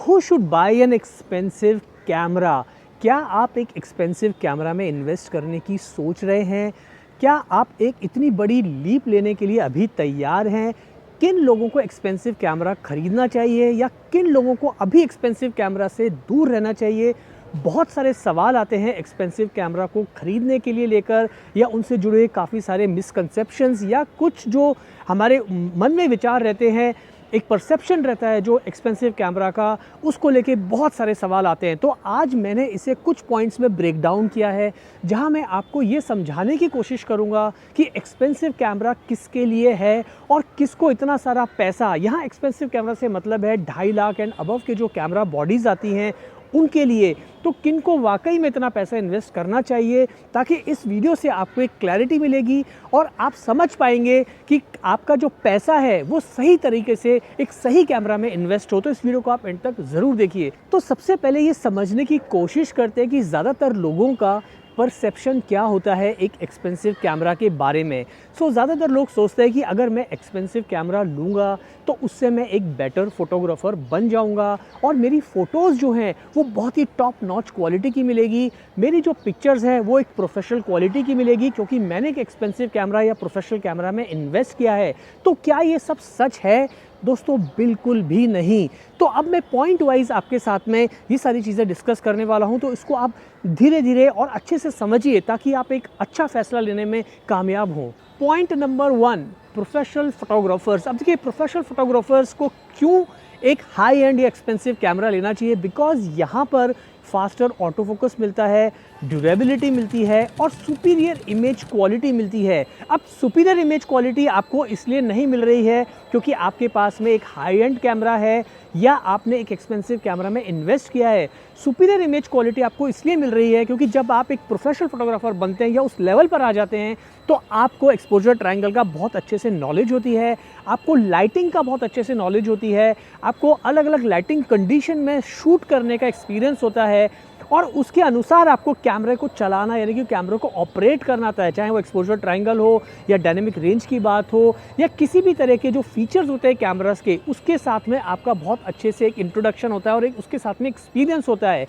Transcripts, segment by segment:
Who should buy an expensive camera? क्या आप एक एक्सपेंसिव कैमरा में इन्वेस्ट करने की सोच रहे हैं? क्या आप एक इतनी बड़ी लीप लेने के लिए अभी तैयार हैं? किन लोगों को एक्सपेंसिव कैमरा खरीदना चाहिए या किन लोगों को अभी एक्सपेंसिव कैमरा से दूर रहना चाहिए? बहुत सारे सवाल आते हैं एक्सपेंसिव कैमरा को ख़रीदने के लिए लेकर, या उनसे जुड़े काफ़ी सारे मिसकंसेप्शंस या कुछ जो हमारे मन में विचार रहते हैं, एक परसेप्शन रहता है जो एक्सपेंसिव कैमरा का, उसको लेके बहुत सारे सवाल आते हैं। तो आज मैंने इसे कुछ पॉइंट्स में ब्रेक डाउन किया है, जहां मैं आपको ये समझाने की कोशिश करूंगा कि एक्सपेंसिव कैमरा किसके लिए है और किसको इतना सारा पैसा। यहाँ एक्सपेंसिव कैमरा से मतलब है 2.5 लाख एंड अबव के जो कैमरा बॉडीज़ आती हैं उनके लिए। तो किन को वाकई में इतना पैसा इन्वेस्ट करना चाहिए, ताकि इस वीडियो से आपको एक क्लैरिटी मिलेगी और आप समझ पाएंगे कि आपका जो पैसा है वो सही तरीके से एक सही कैमरा में इन्वेस्ट हो। तो इस वीडियो को आप एंड तक ज़रूर देखिए। तो सबसे पहले ये समझने की कोशिश करते हैं कि ज़्यादातर लोगों का परसेप्शन क्या होता है एक एक्सपेंसिव कैमरा के बारे में। ज़्यादातर लोग सोचते हैं कि अगर मैं एक्सपेंसिव कैमरा लूँगा तो उससे मैं एक बेटर फोटोग्राफ़र बन जाऊँगा और मेरी फ़ोटोज़ जो हैं वो बहुत ही टॉप नॉच क्वालिटी की मिलेगी, मेरी जो पिक्चर्स हैं वो एक प्रोफेशनल क्वालिटी की मिलेगी, क्योंकि मैंने एक एक्सपेंसिव कैमरा या प्रोफेशनल कैमरा में इन्वेस्ट किया है। तो क्या ये सब सच है? दोस्तों बिल्कुल भी नहीं। तो अब मैं पॉइंट वाइज आपके साथ में ये सारी चीज़ें डिस्कस करने वाला हूँ, तो इसको आप धीरे धीरे और अच्छे से समझिए ताकि आप एक अच्छा फैसला लेने में कामयाब हों। Point number 1, professional photographers. अब देखिए, प्रोफेशनल फोटोग्राफर्स को क्यों एक हाई एंड या एक्सपेंसिव कैमरा लेना चाहिए? बिकॉज यहाँ पर फास्टर ऑटो फोकस मिलता है, ड्यूरेबिलिटी मिलती है और सुपीरियर इमेज क्वालिटी मिलती है। अब सुपीरियर इमेज क्वालिटी आपको इसलिए नहीं मिल रही है क्योंकि आपके पास में एक हाई एंड कैमरा है या आपने एक एक्सपेंसिव कैमरा में इन्वेस्ट किया है। सुपीरियर इमेज क्वालिटी आपको इसलिए मिल रही है क्योंकि जब आप एक प्रोफेशनल फोटोग्राफर बनते हैं या उस लेवल पर आ जाते हैं तो आपको एक्सपोजर ट्रायंगल का बहुत अच्छे से नॉलेज होती है, आपको लाइटिंग का बहुत अच्छे से नॉलेज होती है, आपको अलग अलग लाइटिंग कंडीशन में शूट करने का एक्सपीरियंस होता है और उसके अनुसार आपको कैमरे को चलाना यानी कि कैमरे को ऑपरेट करना आता है, चाहे वो एक्सपोजर ट्रायंगल हो या डायनेमिक रेंज की बात हो या किसी भी तरह के जो फीचर्स होते हैं कैमरास के, उसके साथ में आपका बहुत अच्छे से एक इंट्रोडक्शन होता है और एक उसके साथ में एक्सपीरियंस होता है।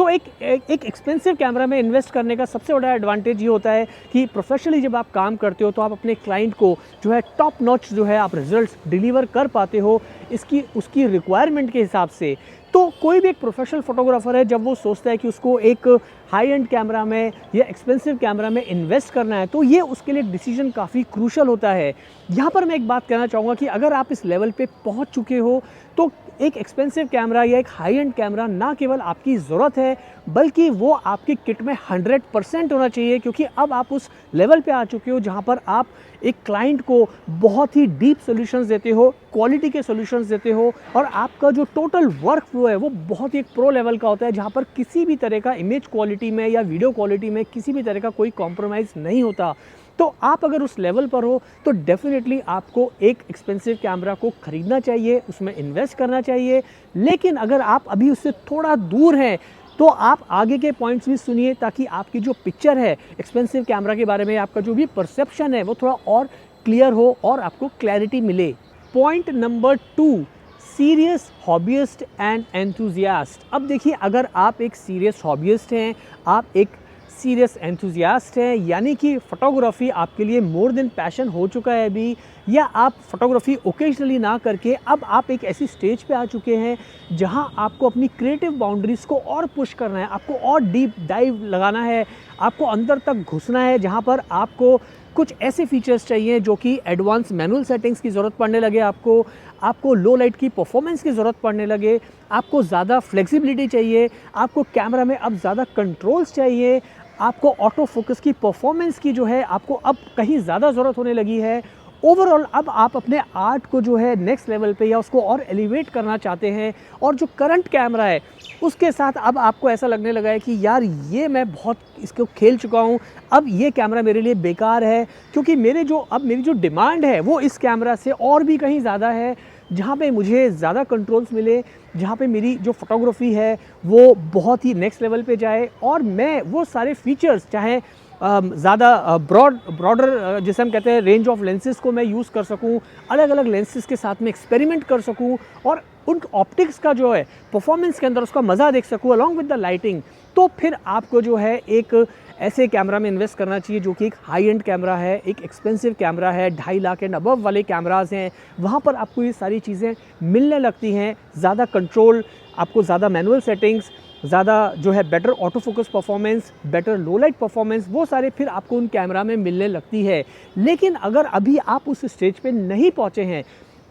एक एक्सपेंसिव कैमरा में इन्वेस्ट करने का सबसे बड़ा एडवांटेज ये होता है कि प्रोफेशनली जब आप काम करते हो तो आप अपने क्लाइंट को जो है टॉप नॉच जो है आप रिजल्ट्स डिलीवर कर पाते हो उसकी रिक्वायरमेंट के हिसाब से। तो कोई भी एक प्रोफेशनल फोटोग्राफर है, जब वो सोचता है कि उसको एक हाई एंड कैमरा में या एक्सपेंसिव कैमरा में इन्वेस्ट करना है, तो ये उसके लिए डिसीजन काफ़ी क्रूशल होता है। यहाँ पर मैं एक बात कहना चाहूँगा कि अगर आप इस लेवल पे पहुँच चुके हो तो एक एक्सपेंसिव कैमरा या एक हाई एंड कैमरा ना केवल आपकी ज़रूरत है बल्कि वो आपकी किट में 100% होना चाहिए, क्योंकि अब आप उस लेवल पे आ चुके हो जहाँ पर आप एक क्लाइंट को बहुत ही डीप सॉल्यूशंस देते हो, क्वालिटी के सॉल्यूशंस देते हो और आपका जो टोटल वर्क फ्लो है वो बहुत ही एक प्रो लेवल का होता है, जहाँ पर किसी भी तरह का इमेज क्वालिटी में या वीडियो क्वालिटी में किसी भी तरह का कोई कॉम्प्रोमाइज़ नहीं होता। तो आप अगर उस लेवल पर हो तो डेफिनेटली आपको एक एक्सपेंसिव कैमरा को ख़रीदना चाहिए, उसमें इन्वेस्ट करना चाहिए। लेकिन अगर आप अभी उससे थोड़ा दूर हैं तो आप आगे के पॉइंट्स भी सुनिए, ताकि आपकी जो पिक्चर है एक्सपेंसिव कैमरा के बारे में, आपका जो भी परसेप्शन है वो थोड़ा और क्लियर हो और आपको क्लैरिटी मिले। Point number 2, serious hobbyist and enthusiast. अब देखिए, अगर आप एक सीरियस हॉबियस्ट हैं, आप एक सीरियस एंथुजियास्ट हैं, यानी कि फ़ोटोग्राफी आपके लिए मोर देन पैशन हो चुका है अभी, या आप फोटोग्राफी ओकेजनली ना करके अब आप एक ऐसी स्टेज पे आ चुके हैं जहां आपको अपनी क्रिएटिव बाउंड्रीज़ को और पुश करना है, आपको और डीप डाइव लगाना है, आपको अंदर तक घुसना है, जहां पर आपको कुछ ऐसे फीचर्स चाहिए जो कि एडवांस मैनुअल सेटिंग्स की ज़रूरत पड़ने लगे, आपको लो लाइट की परफॉर्मेंस की ज़रूरत पड़ने लगे, आपको ज़्यादा फ्लेक्सिबिलिटी चाहिए, आपको कैमरा में अब ज़्यादा कंट्रोल्स चाहिए, आपको ऑटो फोकस की परफॉर्मेंस की जो है आपको अब कहीं ज़्यादा ज़रूरत होने लगी है। ओवरऑल अब आप अपने आर्ट को जो है नेक्स्ट लेवल पे या उसको और एलिवेट करना चाहते हैं, और जो करंट कैमरा है उसके साथ अब आपको ऐसा लगने लगा है कि यार ये मैं बहुत इसको खेल चुका हूँ, अब ये कैमरा मेरे लिए बेकार है, क्योंकि मेरी जो डिमांड है वो इस कैमरा से और भी कहीं ज़्यादा है, जहाँ पे मुझे ज़्यादा कंट्रोल्स मिले, जहाँ पे मेरी जो फोटोग्राफी है वो बहुत ही नेक्स्ट लेवल पे जाए और मैं वो सारे फीचर्स चाहे ज़्यादा ब्रॉडर जिसे हम कहते हैं रेंज ऑफ लेंसेज को मैं यूज़ कर सकूँ, अलग अलग लेंसेज के साथ में एक्सपेरिमेंट कर सकूँ और उन ऑप्टिक्स का जो है परफॉर्मेंस के अंदर उसका मज़ा देख सकूँ अलॉन्ग विद द लाइटिंग, तो फिर आपको जो है एक ऐसे कैमरा में इन्वेस्ट करना चाहिए जो कि एक हाई एंड कैमरा है, एक एक्सपेंसिव कैमरा है, 2.5 लाख एंड अबव वाले कैमराज़ हैं। वहाँ पर आपको ये सारी चीज़ें मिलने लगती हैं, ज़्यादा कंट्रोल, आपको ज़्यादा मैनुअल सेटिंग्स, ज़्यादा जो है better auto focus performance, better लो लाइट परफॉर्मेंस, वो सारे फिर आपको उन कैमरा में मिलने लगती है। लेकिन अगर अभी आप उस स्टेज पे नहीं पहुँचे हैं,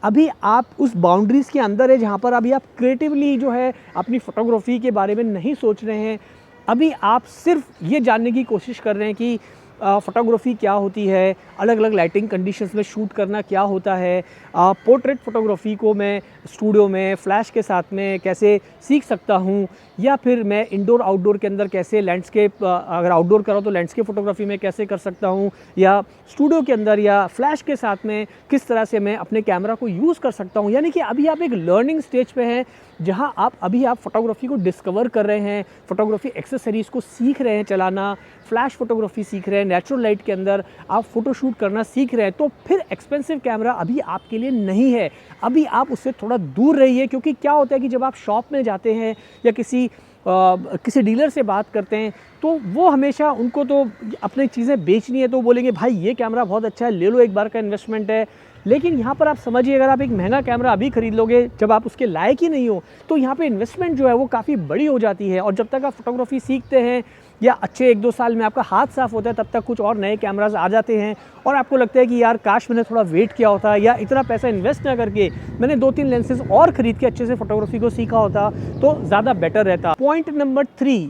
अभी आप उस बाउंड्रीज़ के अंदर है जहाँ पर अभी आप क्रिएटिवली जो है अपनी फ़ोटोग्राफी के बारे में नहीं सोच रहे हैं, अभी आप सिर्फ ये जानने की कोशिश कर रहे हैं कि फ़ोटोग्राफी क्या होती है, अलग अलग लाइटिंग कंडीशंस में शूट करना क्या होता है, पोर्ट्रेट फ़ोटोग्राफी को मैं स्टूडियो में फ्लैश के साथ में कैसे सीख सकता हूँ, या फिर मैं इंडोर आउटडोर के अंदर कैसे लैंडस्केप, अगर आउटडोर करो तो लैंडस्केप फ़ोटोग्राफी में कैसे कर सकता हूँ, या स्टूडियो के अंदर या फ्लैश के साथ में किस तरह से मैं अपने कैमरा को यूज़ कर सकता हूँ। यानी कि अभी आप एक लर्निंग स्टेज पे हैं जहाँ आप फ़ोटोग्राफी को डिस्कवर कर रहे हैं, फ़ोटोग्राफी एक्सेसरीज़ को सीख रहे हैं चलाना, फ्लैश फ़ोटोग्राफी सीख रहे हैं, नेचुरल लाइट के अंदर आप फ़ोटोशूट करना सीख रहे हैं, तो फिर एक्सपेंसिव कैमरा अभी आपके लिए नहीं है। अभी आप उससे थोड़ा दूर रहिए, क्योंकि क्या होता है कि जब आप शॉप में जाते हैं या किसी डीलर से बात करते हैं, तो वो हमेशा उनको तो अपनी चीज़ें बेचनी है तो बोलेंगे भाई ये कैमरा बहुत अच्छा है, ले लो, एक बार का इन्वेस्टमेंट है। लेकिन यहाँ पर आप समझिए, अगर आप एक महंगा कैमरा अभी ख़रीद लोगे जब आप उसके लायक ही नहीं हो, तो यहाँ पे इन्वेस्टमेंट जो है वो काफ़ी बड़ी हो जाती है। और जब तक आप फोटोग्राफी सीखते हैं या अच्छे 1-2 साल में आपका हाथ साफ़ होता है, तब तक कुछ और नए कैमराज आ जाते हैं और आपको लगता है कि यार काश मैंने थोड़ा वेट किया होता, या इतना पैसा इन्वेस्ट ना करके मैंने 2-3 लेंसेज और ख़रीद के अच्छे से फोटोग्राफी को सीखा होता तो ज़्यादा बेटर रहता। Point number 3,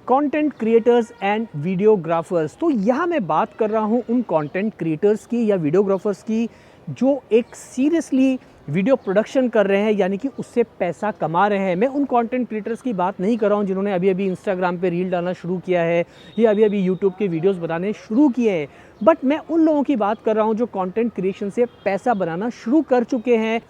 content creators and videographers. तो यहाँ मैं बात कर रहा हूँ उन कंटेंट क्रिएटर्स की या वीडियोग्राफर्स की जो एक सीरियसली वीडियो प्रोडक्शन कर रहे हैं, यानी कि उससे पैसा कमा रहे हैं। मैं उन कंटेंट क्रिएटर्स की बात नहीं कर रहा हूँ जिन्होंने अभी अभी इंस्टाग्राम पे रील डालना शुरू किया है या अभी अभी यूट्यूब के वीडियोस बनाने शुरू किए हैं, बट मैं उन लोगों की बात कर रहा हूँ जो कंटेंट क्रिएशन से पैसा बनाना शुरू कर चुके हैं।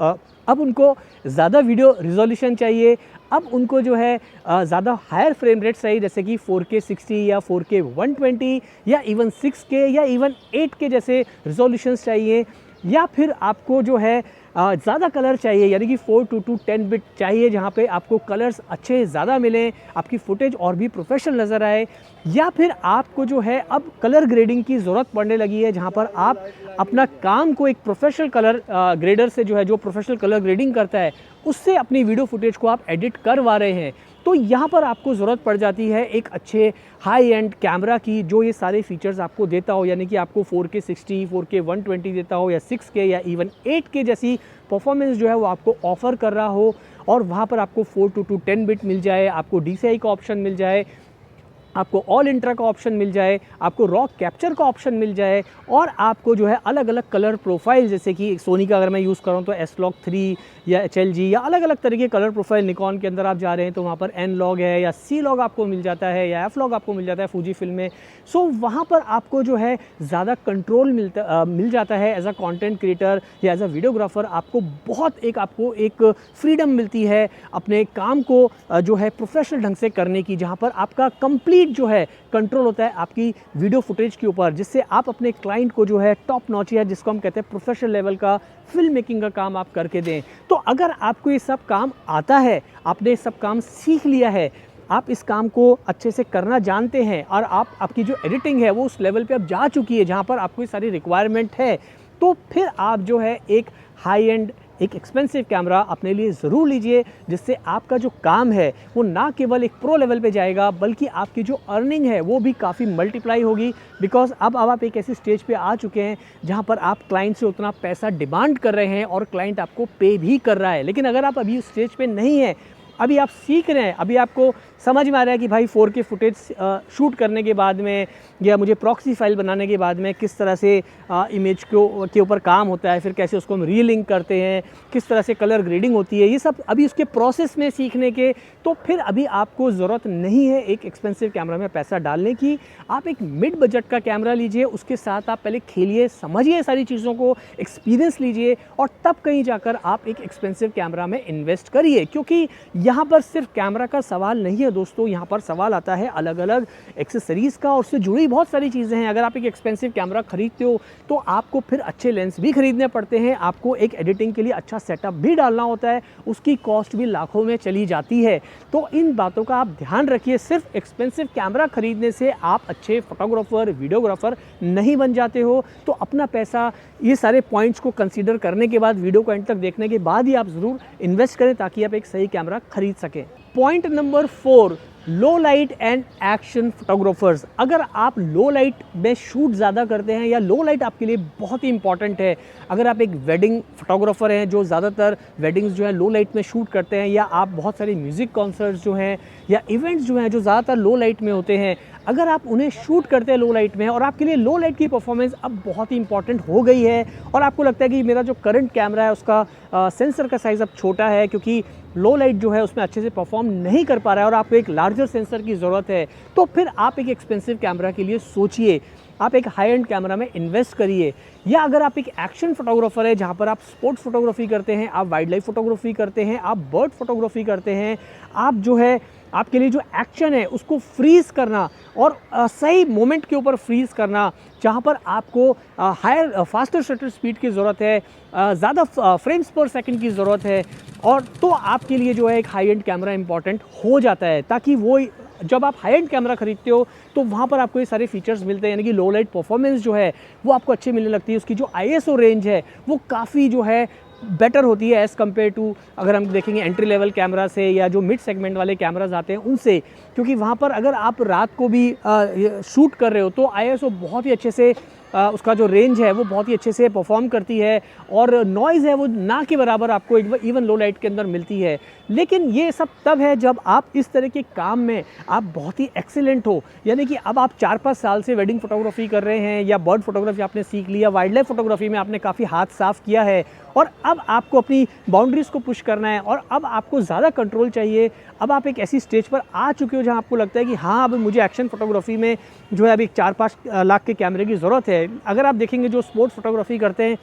अब उनको ज़्यादा वीडियो रिजोल्यूशन चाहिए, अब उनको जो है ज़्यादा हायर फ्रेम रेट चाहिए, जैसे कि 4K 60 या 4K 120 या इवन 6K या इवन 8K जैसे रिजोल्यूशंस चाहिए, या फिर आपको जो है ज़्यादा कलर चाहिए, यानी कि 4:2 10 बिट चाहिए जहाँ पे आपको कलर्स अच्छे ज़्यादा मिलें, आपकी फुटेज और भी प्रोफेशनल नज़र आए, या फिर आपको जो है अब कलर ग्रेडिंग की ज़रूरत पड़ने लगी है जहाँ पर आप अपना काम को एक प्रोफेशनल कलर ग्रेडर से जो है, जो प्रोफेशनल कलर ग्रेडिंग करता है, उससे अपनी वीडियो फुटेज को आप एडिट करवा रहे हैं। तो यहाँ पर आपको ज़रूरत पड़ जाती है एक अच्छे हाई एंड कैमरा की जो ये सारे फीचर्स आपको देता हो, यानी कि आपको 4K 60, 4K 120 देता हो, या 6K या इवन 8K जैसी परफॉर्मेंस जो है वो आपको ऑफ़र कर रहा हो, और वहाँ पर आपको 4:2 10 बिट मिल जाए, आपको DCI का ऑप्शन मिल जाए, आपको ऑल इंट्रा का ऑप्शन मिल जाए, आपको रॉ कैप्चर का ऑप्शन मिल जाए, और आपको जो है अलग अलग कलर प्रोफाइल, जैसे कि सोनी का अगर मैं यूज़ कर रहा हूँ तो S-Log 3 या HLG या अलग अलग तरह के कलर प्रोफाइल, निकॉन के अंदर आप जा रहे हैं तो वहाँ पर N-Log है या C-Log आपको मिल जाता है या F-Log आपको मिल जाता है फूजी फिल्म में। सो वहाँ पर आपको जो है ज़्यादा कंट्रोल मिल जाता है एज अ कंटेंट क्रिएटर या एज अ वीडियोग्राफर। आपको एक फ्रीडम मिलती है अपने काम को जो है प्रोफेशनल ढंग से करने की, जहाँ पर आपका कंप्लीट जो है कंट्रोल होता है आपकी वीडियो फुटेज के ऊपर, जिससे आप अपने क्लाइंट को जो है टॉप नॉच या जिसको हम कहते हैं प्रोफेशनल लेवल का फिल्म मेकिंग का काम आप करके दें। तो अगर आपको ये सब काम आता है, आपने ये सब काम सीख लिया है, आप इस काम को अच्छे से करना जानते हैं, और आपकी जो एडिटिंग है वो उस लेवल पे अब जा चुकी है जहाँ पर आपको ये सारी रिक्वायरमेंट है, तो फिर आप जो है एक हाई एंड, एक एक्सपेंसिव कैमरा अपने लिए ज़रूर लीजिए, जिससे आपका जो काम है वो ना केवल एक प्रो लेवल पे जाएगा, बल्कि आपकी जो अर्निंग है वो भी काफ़ी मल्टीप्लाई होगी। बिकॉज अब आप एक ऐसी स्टेज पे आ चुके हैं जहाँ पर आप क्लाइंट से उतना पैसा डिमांड कर रहे हैं और क्लाइंट आपको पे भी कर रहा है। लेकिन अगर आप अभी उस स्टेज पे नहीं हैं, अभी आप सीख रहे हैं, अभी आपको समझ में आ रहा है कि भाई 4K फुटेज शूट करने के बाद में या मुझे प्रॉक्सी फाइल बनाने के बाद में किस तरह से इमेज के ऊपर काम होता है, फिर कैसे उसको हम रीलिंक करते हैं, किस तरह से कलर ग्रेडिंग होती है, ये सब अभी उसके प्रोसेस में सीखने के, तो फिर अभी आपको ज़रूरत नहीं है एक एक्सपेंसिव कैमरा में पैसा डालने की। आप एक मिड बजट का कैमरा लीजिए, उसके साथ आप पहले खेलिए, समझिए सारी चीज़ों को, एक्सपीरियंस लीजिए, और तब कहीं जाकर आप एक एक्सपेंसिव कैमरा में इन्वेस्ट करिए। क्योंकि यहाँ पर सिर्फ कैमरा का सवाल नहीं है दोस्तों, यहाँ पर सवाल आता है अलग अलग एक्सेसरीज़ का और उससे जुड़ी बहुत सारी चीज़ें हैं। अगर आप एक एक्सपेंसिव कैमरा खरीदते हो तो आपको फिर अच्छे लेंस भी खरीदने पड़ते हैं, आपको एक एडिटिंग के लिए अच्छा सेटअप भी डालना होता है, उसकी कॉस्ट भी लाखों में चली जाती है। तो इन बातों का आप ध्यान रखिए। सिर्फ एक्सपेंसिव कैमरा खरीदने से आप अच्छे फोटोग्राफर, वीडियोग्राफर नहीं बन जाते हो। तो अपना पैसा ये सारे पॉइंट्स को कंसीडर करने के बाद, वीडियो को एंड तक देखने के बाद ही आप ज़रूर इन्वेस्ट करें ताकि आप एक सही कैमरा खरीद सकें। Point number 4, low light and action photographers. अगर आप लो लाइट में शूट ज़्यादा करते हैं या लो लाइट आपके लिए बहुत ही इंपॉर्टेंट है, अगर आप एक वेडिंग फोटोग्राफर हैं जो ज़्यादातर वेडिंग्स जो है लो लाइट में शूट करते हैं, या आप बहुत सारी म्यूज़िक कॉन्सर्ट्स जो हैं या इवेंट्स जो हैं जो ज़्यादातर लो लाइट में होते हैं, अगर आप उन्हें शूट करते हैं लो लाइट में और आपके लिए लो लाइट की परफॉर्मेंस अब बहुत ही इंपॉर्टेंट हो गई है और आपको लगता है कि मेरा जो करंट कैमरा है उसका सेंसर का साइज़ अब छोटा है क्योंकि लो लाइट जो है उसमें अच्छे से परफॉर्म नहीं कर पा रहा है और आपको एक लार्जर सेंसर की ज़रूरत है, तो फिर आप एक एक्सपेंसिव कैमरा के लिए सोचिए। आप एक हाई एंड कैमरा में इन्वेस्ट करिए। या अगर आप एक एक्शन फोटोग्राफर है जहाँ पर आप स्पोर्ट्स फोटोग्राफी करते हैं, आप वाइल्ड लाइफ फोटोग्राफी करते हैं, आप बर्ड फोटोग्राफी करते हैं, आप जो है आपके लिए जो एक्शन है उसको फ्रीज़ करना और सही मोमेंट के ऊपर फ्रीज़ करना, जहाँ पर आपको हायर फास्टर शटर स्पीड की ज़रूरत है, ज़्यादा फ्रेम्स पर सेकंड की ज़रूरत है, और तो आपके लिए जो है एक हाई एंड कैमरा इंपॉर्टेंट हो जाता है, ताकि वो जब आप हाई एंड कैमरा खरीदते हो तो वहाँ पर आपको ये सारे फीचर्स मिलते हैं। यानी कि लो लाइट परफॉर्मेंस जो है वो आपको अच्छी मिलने लगती है, उसकी जो ISO रेंज है वो काफ़ी जो है बेटर होती है एज़ कम्पेयर टू अगर हम देखेंगे एंट्री लेवल कैमरा से या जो मिड सेगमेंट वाले कैमराज आते हैं उनसे, क्योंकि वहाँ पर अगर आप रात को भी शूट कर रहे हो तो ISO बहुत ही अच्छे से उसका जो रेंज है वो बहुत ही अच्छे से परफॉर्म करती है और नॉइज़ है वो ना के बराबर आपको इवन लो लाइट के अंदर मिलती है। लेकिन ये सब तब है जब आप इस तरह के काम में आप बहुत ही एक्सीलेंट हो, यानी कि अब आप 4-5 साल से वेडिंग फोटोग्राफी कर रहे हैं या बर्ड फोटोग्राफी आपने सीख लिया, वाइल्ड लाइफ फोटोग्राफी में आपने काफ़ी हाथ साफ किया है और अब आपको अपनी बाउंड्रीज़ को पुश करना है और अब आपको ज़्यादा कंट्रोल चाहिए। अब आप एक ऐसी स्टेज पर आ चुके हो जहाँ आपको लगता है कि हाँ, अब मुझे एक्शन फोटोग्राफी में जो है अभी 4-5 लाख के कैमरे की ज़रूरत है। अगर आप देखेंगे जो स्पोर्ट्स फोटोग्राफी करते हैं,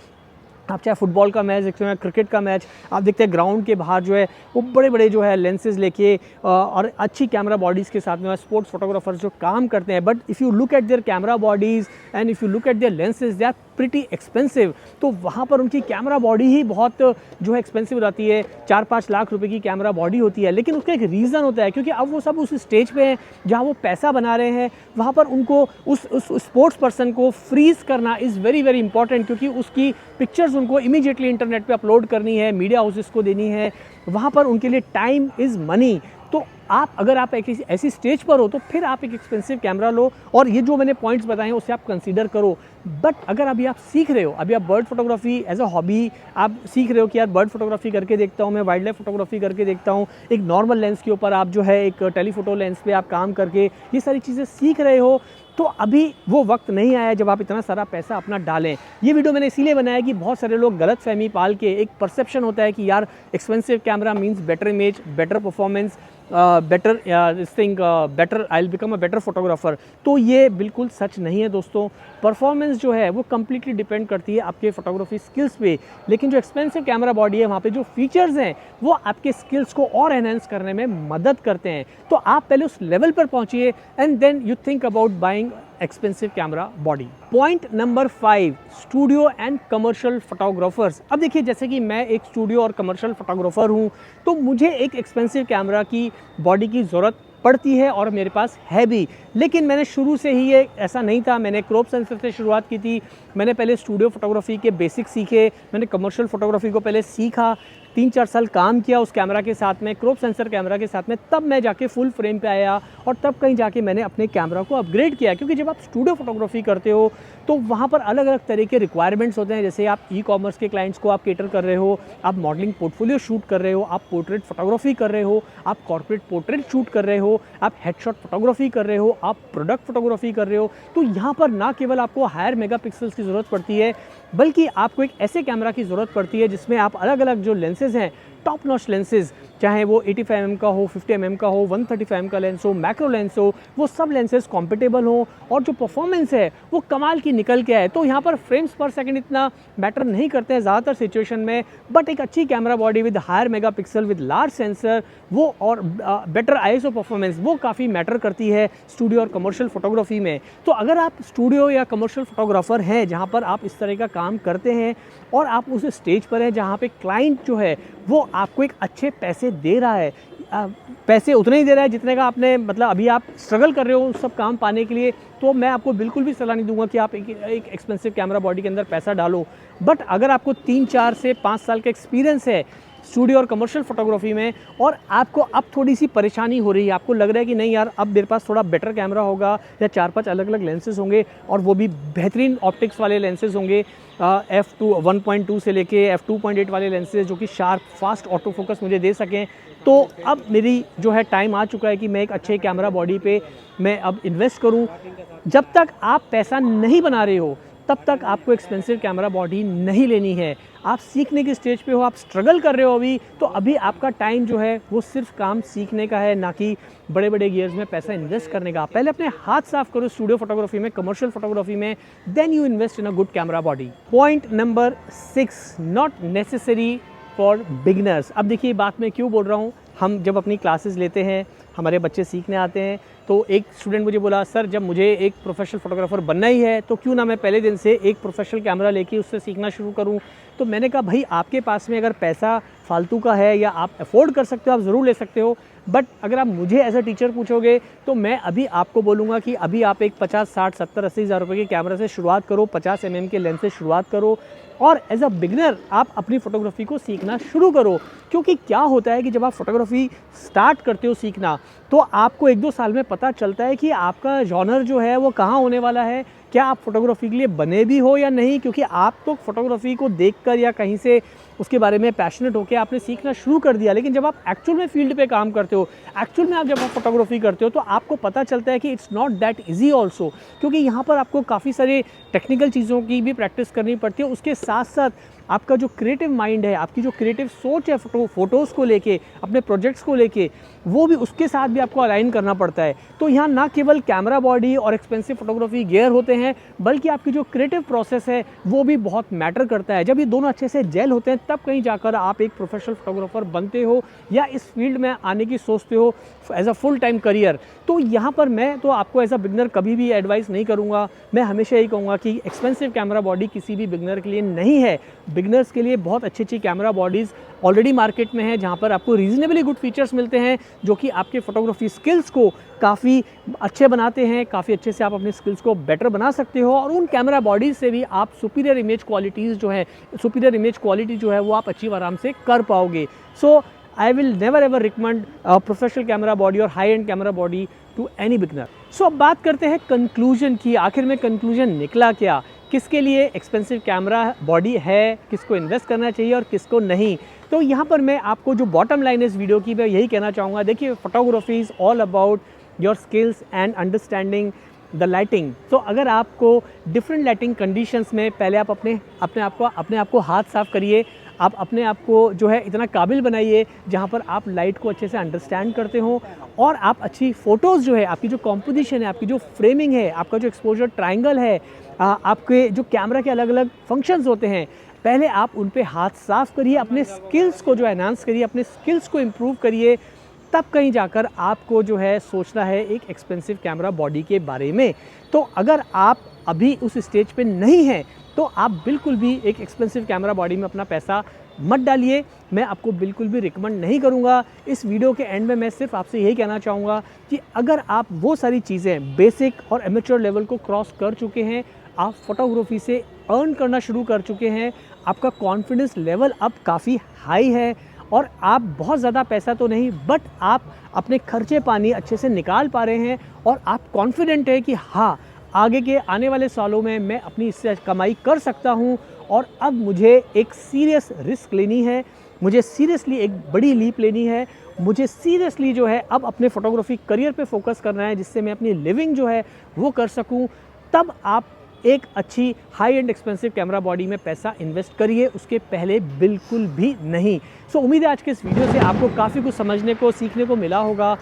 आप चाहे फुटबॉल का मैच देखते हैं, क्रिकेट का मैच आप देखते हैं, ग्राउंड के बाहर जो है वो बड़े बड़े जो है लेंसेज लेके और अच्छी कैमरा बॉडीज़ के साथ में स्पोर्ट्स फोटोग्राफर्स जो काम करते हैं, but if you look at their camera bodies and if you look at their lenses they are pretty expensive. तो वहाँ पर उनकी कैमरा बॉडी ही बहुत जो है एक्सपेंसिव रहती है, 4-5 लाख रुपए की कैमरा बॉडी होती है। लेकिन उसका एक रीज़न होता है, क्योंकि अब वो सब उस स्टेज पे हैं जहाँ वो पैसा बना रहे हैं, वहाँ पर उनको उस स्पोर्ट्स पर्सन को फ्रीज़ करना इज़ वेरी वेरी इंपॉर्टेंट, क्योंकि उसकी पिक्चर्स उनको इमीडिएटली इंटरनेट पे अपलोड करनी है, मीडिया हाउसेस को देनी है, वहाँ पर उनके लिए टाइम इज़ मनी। तो आप अगर आप एक ऐसी स्टेज पर हो तो फिर आप एक एक्सपेंसिव कैमरा लो और ये जो मैंने पॉइंट्स बताए हैं उसे आप कंसीडर करो। बट अगर अभी आप सीख रहे हो, अभी आप bird photography as a hobby आप सीख रहे हो कि यार बर्ड फोटोग्राफी करके देखता हूँ, मैं वाइल्ड लाइफ फोटोग्राफी करके देखता हूँ, एक नॉर्मल लेंस के ऊपर आप जो है एक टेलीफोटो लेंस पे आप काम करके ये सारी चीज़ें सीख रहे हो, तो अभी वो वक्त नहीं आया जब आप इतना सारा पैसा अपना डालें। ये वीडियो मैंने इसीलिए बनाया कि बहुत सारे लोग गलत फहमी पाल के एक परसेप्शन होता है कि यार expensive camera means better image, better performance, better this thing, better I will become a better photographer. तो ये बिल्कुल सच नहीं है दोस्तों। परफॉर्मेंस जो है वो कम्प्लीटली डिपेंड करती है आपके फोटोग्राफी स्किल्स पे, लेकिन जो एक्सपेंसिव कैमरा बॉडी है वहाँ पे जो फीचर्स हैं वो आपके स्किल्स को और एनहेंस करने में मदद करते हैं। तो आप पहले उस लेवल पर पहुँचिए and then you think about buying expensive camera body. Point number 5, studio and commercial photographers. अब देखिए, जैसे कि मैं एक स्टूडियो और कमर्शियल फोटोग्राफर हूँ, तो मुझे एक एक्सपेंसिव कैमरा की बॉडी की ज़रूरत पड़ती है और मेरे पास है भी। लेकिन मैंने शुरू से ही ये ऐसा नहीं था, मैंने क्रॉप सेंसर से शुरुआत की थी, मैंने पहले स्टूडियो फोटोग्राफी के बेसिक सीखे, मैंने कमर्शियल फोटोग्राफी को पहले सीखा, 3-4 साल काम किया उस कैमरा के साथ में, क्रॉप सेंसर कैमरा के साथ में, तब मैं जाके फुल फ्रेम पे आया और तब कहीं जाके मैंने अपने कैमरा को अपग्रेड किया। क्योंकि जब आप स्टूडियो फोटोग्राफी करते हो तो वहाँ पर अलग अलग तरह के रिक्वायरमेंट्स होते हैं। जैसे आप ई-कॉमर्स के क्लाइंट्स को आप केटर कर रहे हो, आप मॉडलिंग पोर्टफोलियो शूट कर रहे हो, आप पोर्ट्रेट फोटोग्राफी कर रहे हो, आप कॉर्पोरेट पोर्ट्रेट शूट कर रहे हो, आप हेडशॉट फोटोग्राफी कर रहे हो, आप प्रोडक्ट फोटोग्राफी कर रहे हो। तो यहाँ पर ना केवल आपको हायर मेगापिक्सल्स की ज़रूरत पड़ती है, बल्कि आपको एक ऐसे कैमरा की ज़रूरत पड़ती है जिसमें आप अलग अलग जो लेंसेज हैं टॉप नॉच लेंसेज, चाहे वो 85 mm का हो, 50 mm का हो, 135 mm का लेंस हो, मैक्रो लेंस हो, वो सब लेंसेज कॉम्पिटेबल हो और जो परफॉर्मेंस है वो कमाल की निकल के आए। तो यहाँ पर फ्रेम्स पर सेकंड इतना मैटर नहीं करते हैं ज़्यादातर सिचुएशन में, बट एक अच्छी camera body with higher megapixel with large sensor वो और बेटर आईएसओ परफॉर्मेंस वो काफ़ी मैटर करती है स्टूडियो और कमर्शियल फोटोग्राफी में। तो अगर आप स्टूडियो या कमर्शियल फोटोग्राफर हैं जहाँ पर आप इस तरह का काम करते हैं और आप उस स्टेज पर हैं जहाँ पे क्लाइंट जो है वो आपको एक अच्छे पैसे दे रहा है, पैसे उतने ही दे रहा है जितने का आपने मतलब अभी आप स्ट्रगल कर रहे हो उस सब काम पाने के लिए, तो मैं आपको बिल्कुल भी सलाह नहीं दूंगा कि आप एक एक्सपेंसिव कैमरा बॉडी के अंदर पैसा डालो। बट अगर आपको 3-4 से 5 साल का एक्सपीरियंस है स्टूडियो और कमर्शियल फोटोग्राफी में और आपको अब थोड़ी सी परेशानी हो रही है, आपको लग रहा है कि नहीं यार अब मेरे पास थोड़ा बेटर कैमरा होगा या 4-5 अलग अलग लेंसेज होंगे और वो भी बेहतरीन ऑप्टिक्स वाले लेंसेज होंगे, f2 1.2 से लेके f2.8 वाले लेंसेज जो कि शार्प फास्ट ऑटो फोकस मुझे दे सकें, तो अब मेरी जो है टाइम आ चुका है कि मैं एक अच्छे कैमरा बॉडी पे मैं अब इन्वेस्ट करूं। जब तक आप पैसा नहीं बना रहे हो तब तक आपको एक्सपेंसिव कैमरा बॉडी नहीं लेनी है। आप सीखने की स्टेज पे हो, आप स्ट्रगल कर रहे हो अभी, तो अभी आपका टाइम जो है वो सिर्फ काम सीखने का है, ना कि बड़े बड़े गियर्स में पैसा इन्वेस्ट करने का। पहले अपने हाथ साफ करो स्टूडियो फोटोग्राफी में, कमर्शियल फोटोग्राफी में, then you invest in a good camera body. Point number 6, not necessary for beginners. अब देखिए बात मैं क्यों बोल रहा हूँ, हम जब अपनी क्लासेस लेते हैं, हमारे बच्चे सीखने आते हैं, तो एक स्टूडेंट मुझे बोला सर जब मुझे एक प्रोफेशनल फोटोग्राफर बनना ही है तो क्यों ना मैं पहले दिन से एक प्रोफेशनल कैमरा लेके उससे सीखना शुरू करूं। तो मैंने कहा भाई आपके पास में अगर पैसा फालतू का है या आप अफोर्ड कर सकते हो आप ज़रूर ले सकते हो, बट अगर आप मुझे एज अ टीचर पूछोगे तो मैं अभी आपको बोलूँगा कि अभी आप एक 50, 60, 70, 80 हज़ार रुपये के कैमरा से शुरुआत करो, 50 mm के लेंस से शुरुआत करो और एज अ बिगनर आप अपनी फ़ोटोग्राफी को सीखना शुरू करो। क्योंकि क्या होता है कि जब आप फोटोग्राफी स्टार्ट करते हो सीखना तो आपको 1-2 साल में पता चलता है कि आपका जॉनर जो है वो कहाँ होने वाला है, क्या आप फोटोग्राफी के लिए बने भी हो या नहीं, क्योंकि आप तो फोटोग्राफी को देखकर या कहीं से उसके बारे में पैशनेट होकर आपने सीखना शुरू कर दिया, लेकिन जब आप एक्चुअल में फील्ड पे काम करते हो, एक्चुअल में आप जब आप फोटोग्राफी करते हो तो आपको पता चलता है कि it's not that easy also, क्योंकि यहाँ पर आपको काफ़ी सारे टेक्निकल चीज़ों की भी प्रैक्टिस करनी पड़ती है। उसके साथ साथ आपका जो क्रिएटिव माइंड है, आपकी जो क्रिएटिव सोच है फोटोज़ को लेके, अपने प्रोजेक्ट्स को लेके, वो भी उसके साथ भी आपको अलाइन करना पड़ता है। तो यहाँ ना केवल कैमरा बॉडी और एक्सपेंसिव फोटोग्राफी गियर होते हैं, बल्कि आपकी जो क्रिएटिव प्रोसेस है वो भी बहुत मैटर करता है। जब ये दोनों अच्छे से जेल होते हैं तब कहीं जाकर आप एक प्रोफेशनल फोटोग्राफर बनते हो या इस फील्ड में आने की सोचते हो as a full time career. तो यहाँ पर मैं तो आपको एज अ बिगनर कभी भी एडवाइस नहीं करूँगा, मैं हमेशा यही कहूँगा कि एक्सपेंसिव कैमरा बॉडी किसी भी बिगनर के लिए नहीं है। बिगनर्स के लिए बहुत अच्छी अच्छी कैमरा बॉडीज़ ऑलरेडी मार्केट में है जहाँ पर आपको रीजनेबली गुड फीचर्स मिलते हैं जो कि आपके फोटोग्राफी स्किल्स को काफ़ी अच्छे बनाते हैं, काफ़ी अच्छे से आप अपने स्किल्स को बेटर बना सकते हो और उन कैमरा बॉडीज़ से भी आप सुपीरियर इमेज क्वालिटीज़ जो है, सुपीरियर इमेज क्वालिटी जो है वो आप अचीव आराम से कर पाओगे। सो I will never ever recommend a professional camera body और high end camera body to any beginner। So अब बात करते हैं कंक्लूजन की, आखिर में कंक्लूजन निकला क्या, किसके लिए एक्सपेंसिव कैमरा बॉडी है, किसको इन्वेस्ट करना चाहिए और किसको नहीं। तो यहाँ पर मैं आपको जो बॉटम लाइन है इस वीडियो की मैं यही कहना चाहूँगा, देखिए photography is all about your skills and understanding the lighting. तो अगर आपको डिफरेंट लाइटिंग कंडीशंस में पहले आप अपने आप को हाथ साफ करिए, आप अपने आप को जो है इतना काबिल बनाइए जहाँ पर आप लाइट को अच्छे से अंडरस्टैंड करते हो और आप अच्छी फ़ोटोज़ जो है, आपकी जो कॉम्पोजिशन है, आपकी जो फ्रेमिंग है, आपका जो एक्सपोजर ट्रायंगल है, आपके जो कैमरा के अलग अलग फंक्शंस होते हैं, पहले आप उन पे हाथ साफ करिए, अपने स्किल्स को जो एनहांस करिए, अपने स्किल्स को इम्प्रूव करिए, तब कहीं जाकर आपको जो है सोचना है एक एक्सपेंसिव कैमरा बॉडी के बारे में। तो अगर आप अभी उस स्टेज पे नहीं हैं तो आप बिल्कुल भी एक एक्सपेंसिव कैमरा बॉडी में अपना पैसा मत डालिए, मैं आपको बिल्कुल भी रिकमेंड नहीं करूंगा। इस वीडियो के एंड में मैं सिर्फ आपसे यही कहना चाहूँगा कि अगर आप वो सारी चीज़ें बेसिक और एमेच्योर लेवल को क्रॉस कर चुके हैं, आप फोटोग्राफी से अर्न करना शुरू कर चुके हैं, आपका कॉन्फिडेंस लेवल अब काफ़ी हाई है और आप बहुत ज़्यादा पैसा तो नहीं बट आप अपने खर्चे पानी अच्छे से निकाल पा रहे हैं और आप कॉन्फिडेंट है कि हाँ आगे के आने वाले सालों में मैं अपनी इससे कमाई कर सकता हूँ और अब मुझे एक सीरियस रिस्क लेनी है, मुझे सीरियसली एक बड़ी लीप लेनी है, मुझे सीरियसली जो है अब अपने फोटोग्राफी करियर पे फोकस करना है जिससे मैं अपनी लिविंग जो है वो कर सकूँ। तब आप एक अच्छी high and expensive camera body में पैसा इन्वेस्ट करिए, उसके पहले बिल्कुल भी नहीं। सो उम्मीद है आज के इस वीडियो से आपको काफ़ी कुछ समझने को, सीखने को मिला होगा।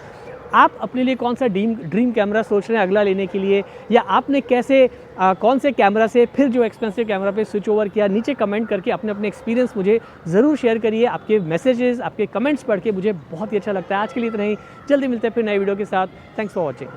आप अपने लिए कौन सा ड्रीम कैमरा सोच रहे हैं अगला लेने के लिए, या आपने कैसे कौन से कैमरा से फिर जो एक्सपेंसिव कैमरा पे स्विच ओवर किया, नीचे कमेंट करके अपने अपने एक्सपीरियंस मुझे ज़रूर शेयर करिए। आपके मैसेजेस, आपके कमेंट्स पढ़ के मुझे बहुत ही अच्छा लगता है। आज के लिए इतना ही, जल्दी मिलते हैं फिर नए वीडियो के साथ। Thanks for watching.